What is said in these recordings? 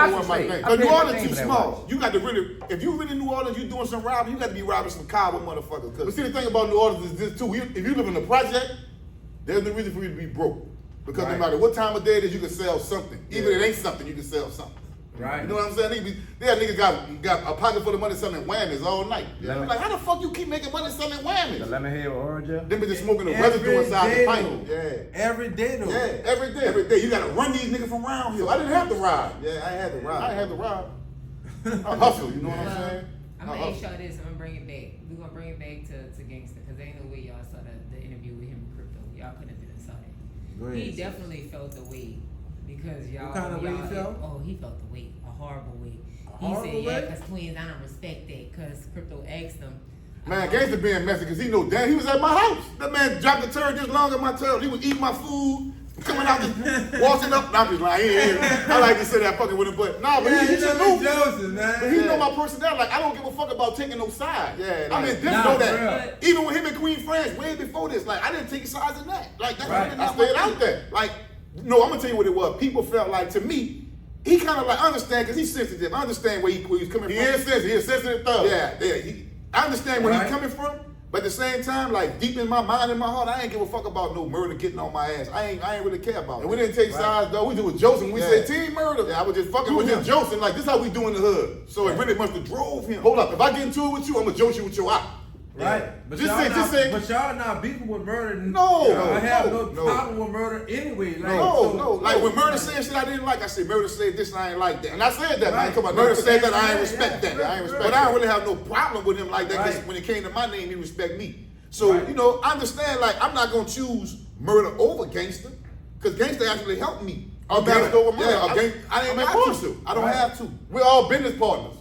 Because New Orleans too small. You got to really, if you really New Orleans, you doing some robbing, you got to be robbing some cowboy motherfuckers. But see, the thing about New Orleans is this too. If you live in a project, there's no reason for you to be broke. Because no matter what time of day it is, you can sell something. Even if it ain't something, you can sell something. Right. You know what I'm saying? Niggas got a pocket full of money selling whammies all night. I'm like, how the fuck you keep making money selling whammies? The lemon head with orange. Them bitches smoking the residue inside the pipe. Yeah. Every day though. Yeah, every day. You gotta run these niggas from around here. I didn't have to ride. Yeah, I had to ride. I had to ride. I hustle, you know what I'm saying? I'm gonna ask y'all this. I'm gonna bring it back. We're gonna bring it back to Gangsta because ain't no way y'all saw the interview with him in crypto. Y'all couldn't have saw that. He definitely felt the weight because y'all. What kind of weight he felt? Oh, he felt the weight, a horrible weight. He said, yeah, because twins, I don't respect that because crypto asked him. Man, Gangsta being messy because he know damn, he was at my house. That man dropped the turd this long in my turd. He was eating my food, coming out, washing up. I'm just like, I like to say that fucking with him, but nah, but he should know. But he know my personality. Like, I don't give a fuck about taking no side. Yeah, I mean, Dick know that. Even with him and Queen France, way before this, like, I didn't take sides in that. Like, that's I stayed out there. Like, no, I'm gonna tell you what it was. People felt like, to me, he kind of like understand because he's sensitive. I understand where he's coming from. He is sensitive thug. Yeah. I understand where he's coming from, but at the same time, like deep in my mind and my heart, I ain't give a fuck about no murder getting on my ass. I ain't really care about it. And we didn't take sides though. We do with Joseph. We said team murder. Yeah, I was just fucking with him. Joseph. Like this how we do in the hood. So it really must have drove him. Hold up, if I get into it with you, I'm gonna joke you with your eye. Right, but y'all not beefing with murder. No, I have no problem with murder anyway. Like, no. Like when Murda said shit I didn't like, I said Murda said this and I ain't like that, and I said that. Right. Murda said that I ain't respect that. I ain't respect. But I don't really have no problem with him like that because when it came to my name, he respect me. So you know, I understand. Like I'm not gonna choose murder over Gangsta because Gangsta actually helped me. Gangsta over murder. I ain't have to. I don't have to. We're all business partners.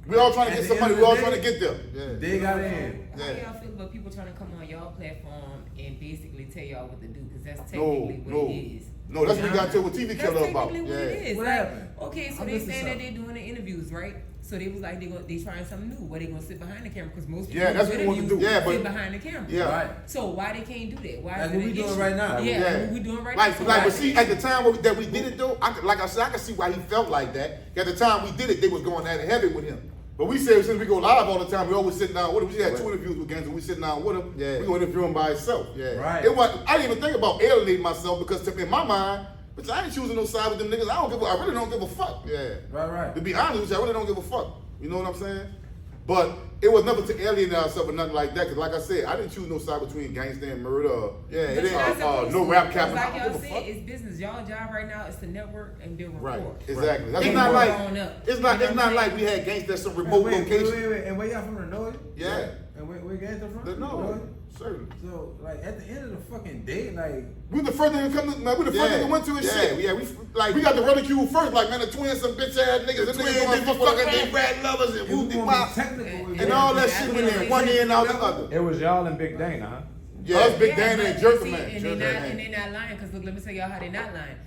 We all trying to get somebody. We all trying to get there. They got in. How y'all feel about people trying to come on y'all platform and basically tell y'all what to do? Because that's technically what it is. No, that's what we got to with TV Killer about. That's technically what it is. What happened? Okay, so they saying that they're doing the interviews, right? So they was like they trying something new. Where they gonna sit behind the camera? Because most people that's what we want to do. Sit behind the camera. Yeah, right. So why they can't do that? Why? That's what we doing right now. Yeah, we doing right now. Like, but see, at the time that we did it though, like I said, I can see why he felt like that. At the time we did it, they was going at it heavy with him. But we said since we go live all the time, we always sit down with him. We had 2 interviews with Gangsta. We sit down with him. We gonna interview him by himself. Right. I didn't even think about alienating myself because in my mind, but I ain't choosing no side with them niggas. I really don't give a fuck. Right. To be honest with you, I really don't give a fuck. You know what I'm saying? But it was never to alienate ourselves or nothing like that. Cause like I said, I didn't choose no side between Gangsta and Murda. It ain't no rap cap. Like y'all said, it's business. Y'all job right now is to network and build rapport. Right. Exactly. That's not like it's not like we had Gangsta at some remote location. Wait. And where y'all from? North? Yeah. And where Gangsta from? No. Certainly. So, like, at the end of the fucking day, like... We the first nigga come to, man, we the first nigga went to his shit. Yeah, we got the ridicule first, like, man, the twins, some bitch ass niggas, the twins, they fucking they rad lovers and whoopty wop, and all that shit went in, one ear and out the other. It was y'all and Big Dana, huh? Yeah, us, Big Dana and Jerkman. And they not lying, because look, let me tell y'all how they not lying.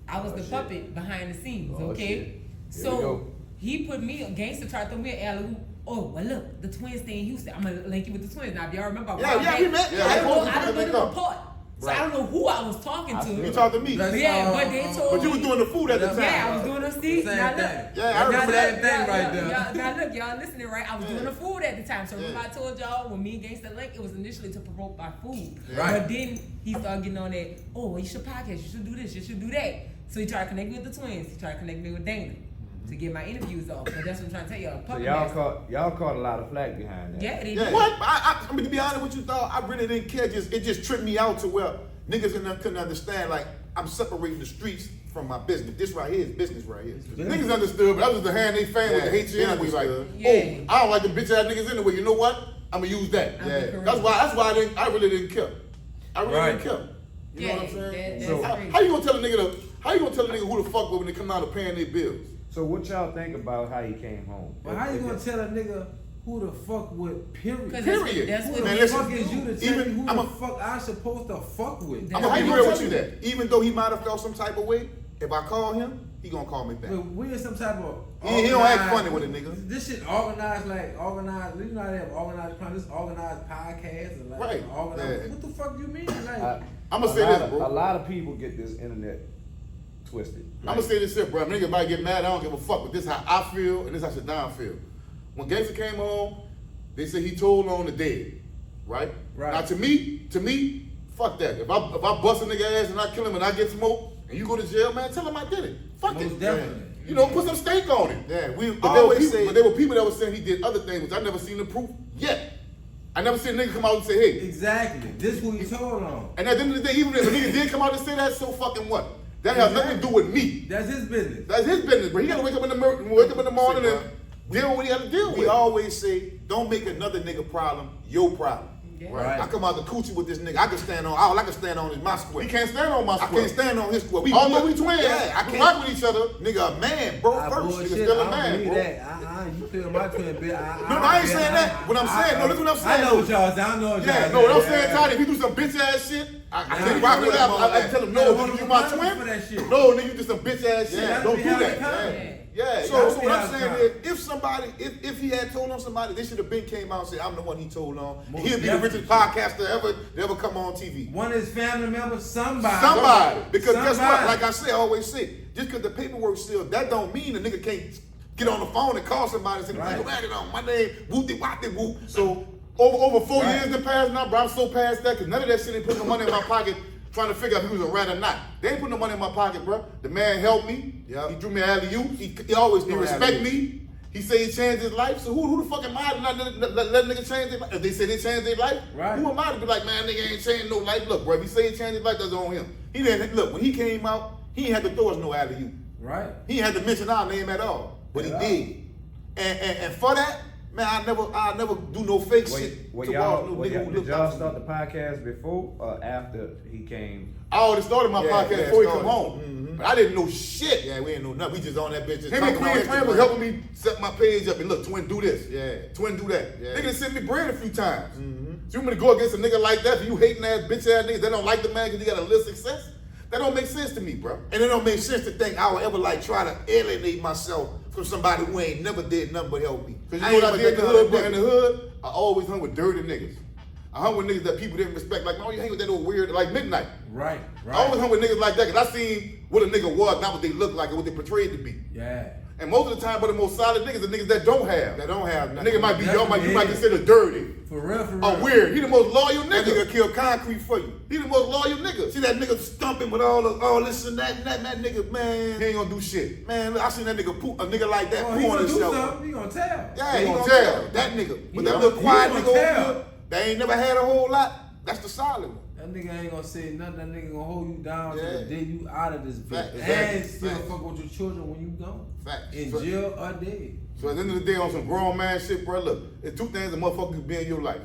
I was the puppet behind the scenes, okay? So, he put me, Gangsta tried to throw me an alley-oop. Oh, well, look, the twins stay in Houston. I'm going to link you with the twins. Now, if y'all remember, we met. I don't know the report. So I don't know who I was talking to. You talked to me. But they told me. But you was doing the food at the time. Yeah, I was doing the Steve. Now look. Yeah, I remember that thing right there. Now look, y'all listening, right? I was doing the food at the time. So remember I told y'all when me and Gangsta linked, it was initially to promote my food. Right. But then he started getting on that, oh, well, you should podcast, you should do this, you should do that. So he tried to connect me with the twins. He tried to connect me with Dana to get my interviews off. But that's what I'm trying to tell y'all. So y'all caught a lot of flack behind that. Yeah, they did. What? I mean, to be honest with you, dog, I really didn't care. It just tripped me out to where niggas in there couldn't understand. Like, I'm separating the streets from my business. This right here is business right here. Niggas understood, but that was the hand they fan with the hate you anyway. Like, oh, I don't like the bitch ass niggas anyway. You know what? I'm gonna use that. That's why I really didn't care. I really didn't care. You know what I'm saying? So how you gonna tell a nigga who to fuck with when they come out of paying their bills? So what y'all think about how he came home? Well, how you gonna tell a nigga who the fuck with, period? Period. That's what who the fuck is you to tell me who the fuck I supposed to fuck with? I'm gonna be real with you that. Even though he might have felt some type of way, if I call him, he gonna call me back. But we in some type of he don't act funny with it, nigga. This shit organized. You know how they have organized crime, this organized podcast and like organized. What the fuck you mean? Like I'm gonna say this, bro. A lot of people get this internet twisted. I'm gonna say this here, bro. Nigga might get mad. I don't give a fuck. But this is how I feel, and this is how Shaddam feel. When Gangsta came home, they said he told on the dead, right? Right. Now to me, fuck that. If I bust a nigga ass and I kill him and I get smoked and you go to jail, man, tell him I did it. Fuck Most it. definitely. You know, put some stake on it. Yeah, we But there were people that were saying he did other things, which I never seen the proof yet. I never seen a nigga come out and say, hey. Exactly. This who he told on. And at the end of the day, even if a nigga did come out and say that, so fucking what? That has nothing to do with me. That's his business. That's his business, bro. He gotta wake up in the morning and deal with what he got to deal with. We always say, don't make another nigga problem your problem. Yeah. Right. I come out the coochie with this nigga. I can stand on all I can stand on is my square. He can't stand on my I square. can't stand on his square. Although we twins, Yeah, I we can't rock with each other. Nigga, a man, bro, I first. bullshit. Nigga still a I man, don't believe bro. that. You feel my twin bitch. No, I ain't saying that. What I'm saying, no, listen what I'm saying. I know what y'all saying. I know what y'all Yeah, saying. no, what I'm saying, Toddy, if he do some bitch ass shit, I can't rock with that. I tell him, no, Yeah, you my for twin. that shit. No, nigga, you do some bitch ass shit. Yeah, Don't be do having that. confidence. Yeah, So Yeah, what I'm yeah, saying yeah. is, if somebody, if he had told on somebody, they should have been came out and said, I'm the one he told on. Most He'd be the definitely. richest podcaster ever come on TV. One of his family members, somebody. Somebody. Because guess what? Somebody. Like I say, I always say, just because the paperwork's sealed, that don't mean the nigga can't get on the phone and call somebody and say, Right. nigga, write it on my name, whoop-de-wop-de-whoop. So over 4 Right. years that passed now, bro, I'm so past that because none of that shit ain't putting no money in my pocket trying to figure out if he was a rat or not. They ain't putting no money in my pocket, bro. The man helped me. Yep. He drew me out of you. He always Threw he me respect alley-oop. me. He say he changed his life. So who the fuck am I to not let nigga change their life? If they say they changed their life, Right. who am I to be like, man, nigga ain't changed no life? Look, bro, if he say he changed his life, that's on him. He didn't look when he came out. He ain't had to throw us no alley-oop. Right. He ain't had to mention our name at all, but he At all. did. And for that, man, I never do no fake shit Were towards y'all, no were nigga y'all, who did looked y'all out for start me. the podcast before or after he came? I already started my Yeah, podcast yeah, before he started. come home. Mhm. But I didn't know shit. Yeah, we ain't know nothing. We just on that bitch. Just Him and talking on Queen Friend was Instagram. helping me set my page up and look, twin, do this. Yeah. Twin, do that. Yeah. Nigga sent me bread a few times. So you want me to go against a nigga like that? For you hating ass, bitch ass niggas that don't like the man because he got a little success? That don't make sense to me, bro. And it don't make sense to think I would ever like try to alienate myself from somebody who ain't never did nothing but help me. Cause you know what I did in the hood, bro? In the hood, I always hung with dirty niggas. I hung with niggas that people didn't respect. Like, no, you hang with that old weird, like Midnight. Right. I always Right. hung with niggas like that because I seen what a nigga was, not what they looked like or what they portrayed to be. Yeah. And most of the time, but the most solid niggas are niggas that don't have. That don't have A nothing. nigga might be young, you might Yeah. consider dirty For real, for real. or weird. He the most loyal That nigga. nigga kill concrete for you. He the most loyal nigga. See that nigga stumping with all this and that nigga, man. He ain't gonna do shit. Man, I seen that nigga poop, a nigga like that Oh, poo he on gonna do himself. something. He gonna tell. Yeah, He he gonna gonna tell. tell. That nigga. He But that gonna- little he quiet gonna nigga over tell. here, they ain't never had a whole lot. That's the solid one. That nigga ain't gonna say nothing. That nigga gonna hold you down Yeah. till the day you out of this Fact, bitch. exactly. And still Fact. fuck with your children when you gone. Facts. In So- jail or dead. So at the end of the day, on some grown man shit, bro, look, there's two things a motherfucker can be in your life: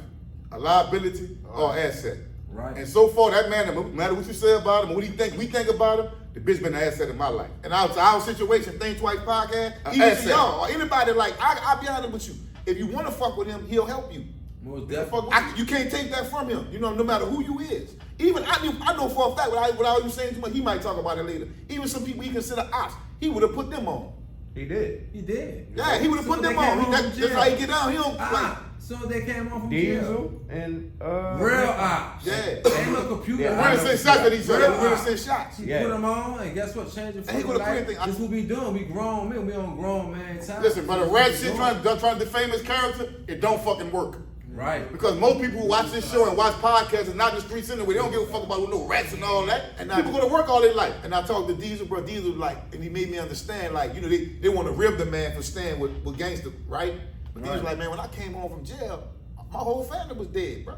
a liability or asset. Right. And so far, that man, no matter what you say about him or what we think about him, the bitch been an asset in my life. And our situation, Think Twice podcast, even to asset. y'all or anybody like, I'll be honest with you. If you want to fuck with him, he'll help you. Most Fuck definitely. with you can't take that from him. You know, no matter who you is. Even I know for a fact without you saying too much, he might talk about it later. Even some people he consider ops, he would have put them on. He did. He did. Yeah, he would have Soon put as them they came on. home That's from how he jail. get down. He don't like. So they came home from Diesel jail. and Real ops. Yeah. Ain't no computer. Yeah, We're I gonna know. send shots at each other. Real We're gonna ops. send shots. He Yeah. put them on, and guess what? Changing And he for gonna life. put anything- This what we doing. We grown men. We on grown man time. Listen, but the This rat what we shit doing. trying to defame his character, it don't fucking work. Right. Because most people who watch this show and watch podcasts and not in the streets anyway, they don't give a fuck about no rats and all that. And people go to work all their life. And I talked to Diesel, bro. Diesel like, and he made me understand, like, you know, they want to rib the man for staying with Gangsta, right? But Right. Diesel like, man, when I came home from jail, my whole family was dead, bro.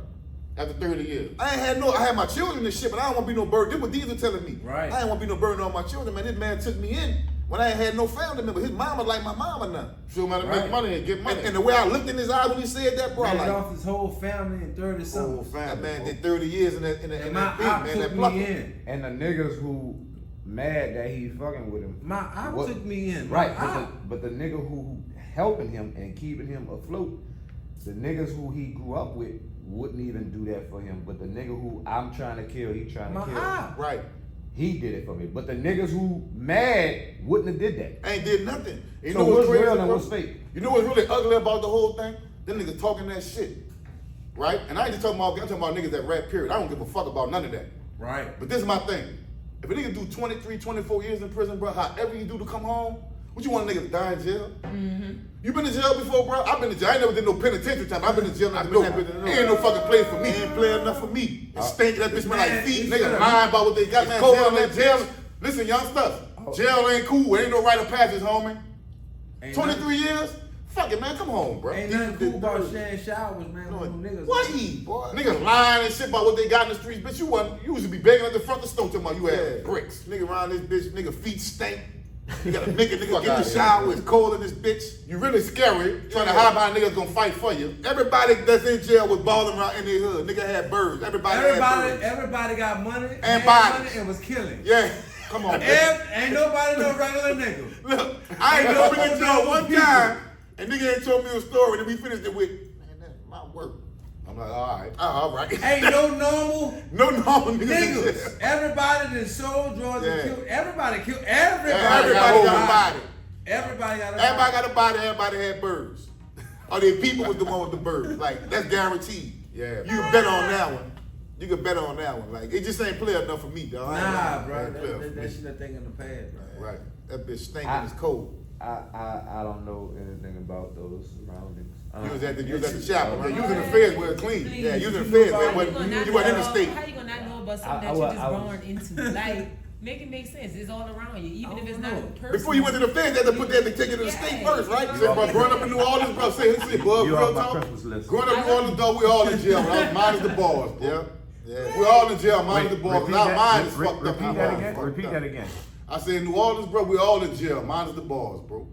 After 30 years. I had my children and shit, but I don't want to be no burden. This what Diesel telling me. Right. I ain't want to be no burden on my children, man. This man took me in when I ain't had no family member. His mama like my mama now. Still matter to make Right. money and get money. And the way I looked in his eyes when he said that, bro, I Ran like, off his whole family in 30 something. oh, that man did 30 years in that And my beat, op man. took That me plucker. in. And the niggas who mad that he fucking with him. My op What- took me in. My Right, op. but the nigga who helping him and keeping him afloat, the niggas who he grew up with wouldn't even do that for him. But the nigga who I'm trying to kill, he trying to My kill. op. Right. He did it for me. But the niggas who mad wouldn't have did that. Ain't did nothing. You So know what's crazy, real and bro? what's fake? You know what's really ugly about the whole thing? Them niggas talking that shit. Right? And I ain't just talking about, I'm talking about niggas that rap, period. I don't give a fuck about none of that. Right. But this is my thing. If a nigga do 23, 24 years in prison, bro, however you do to come home, what you want a nigga to die in jail? You been in jail before, bro? I've been in jail. I ain't never did no penitentiary time. I've been in jail. It ain't no fucking place for me. It ain't play enough for me. It stink that bitch smell like feet. Niggas lying about what they got. Man, cold in that jail. Listen, youngsters, jail ain't cool. Ain't no rite of passage, homie. 23 years? Fuck it, man. Come home, bro. Ain't nothing cool about sharing showers, man. With them niggas. What he, boy? Niggas lying and shit about what they got in the streets. Bitch, you used to be begging at the front of the store talking about you had bricks. Nigga around this bitch, nigga feet stink. You gotta make a nigga get in the shower. It's cold in this bitch. You really scary. Trying to hide behind niggas gonna fight for you. Everybody that's in jail was balling around in their hood. Nigga had birds. Everybody got money and bodies. money and was killing. Yeah. Come on, man. Ain't nobody no regular nigga. Look, I ain't never been in jail one time, and nigga ain't told me a story, and then we finished it with, man, that's my work. I'm like, all right. Ain't no normal niggas. Everybody that sold drugs and killed. Everybody killed. Everybody got a body. Everybody got a body. Everybody had birds. Or the people was the one with the birds. Like, that's guaranteed. Yeah. You can bet on that one. You can bet on that one. Like, it just ain't clear enough for me, dog. Nah, bro. That shit that thing in the past, bro. Right. That bitch stinking. It's cold. I don't know anything about those surroundings. You was at the shop. You was in the feds where it clean. Yeah, you was in the feds where you wasn't in the state. How you gonna not know about something that you just born into? Like, make it make sense. It's all around you, even if it's not personal. Before you went to the feds, they had to put that to take it to the state first, right? You said, bro, growing up in New Orleans, bro, say, bro, real talk. Growing up in New Orleans, though, we all in jail. Minus the bars, bro. Yeah. We're all in jail, minus the bars. Our mind is fucked up. Repeat that again. I said, New Orleans, bro, we all in jail, minus the bars, bro.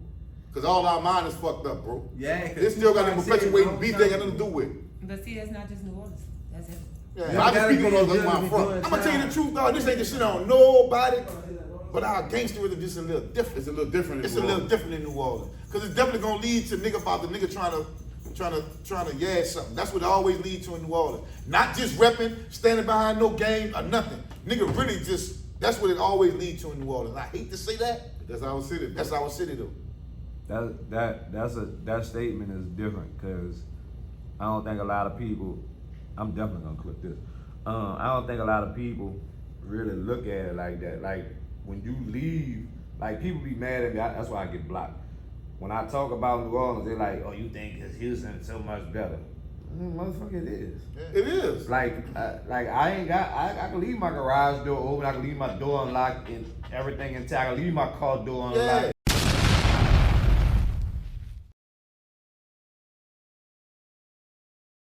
Cause all our mind is fucked up, bro. Yeah. They still got them perpetuating beef they got nothing to do with. But see, that's not just New Orleans. That's it. Yeah, I just speak on those where I'm from. I'm gonna tell you the truth, dog. This ain't the shit on nobody. But our gangsterism just a little different. It's a little different. It's a little different in New Orleans. Cause it's definitely gonna lead to nigga about the nigga trying to yeah something. That's what it always leads to in New Orleans. Not just repping, standing behind no game or nothing. Nigga really just, that's what it always leads to in New Orleans. I hate to say that, but that's our city. That's our city though. That statement is different because I don't think a lot of people. I'm definitely gonna clip this. I don't think a lot of people really look at it like that. Like when you leave, like people be mad at me. That's why I get blocked. When I talk about New Orleans, they're like, "Oh, you think it's Houston so much better?" Motherfucker, it is. Yeah. It is. Like I can leave my garage door open. I can leave my door unlocked and everything intact. I can leave my car door unlocked.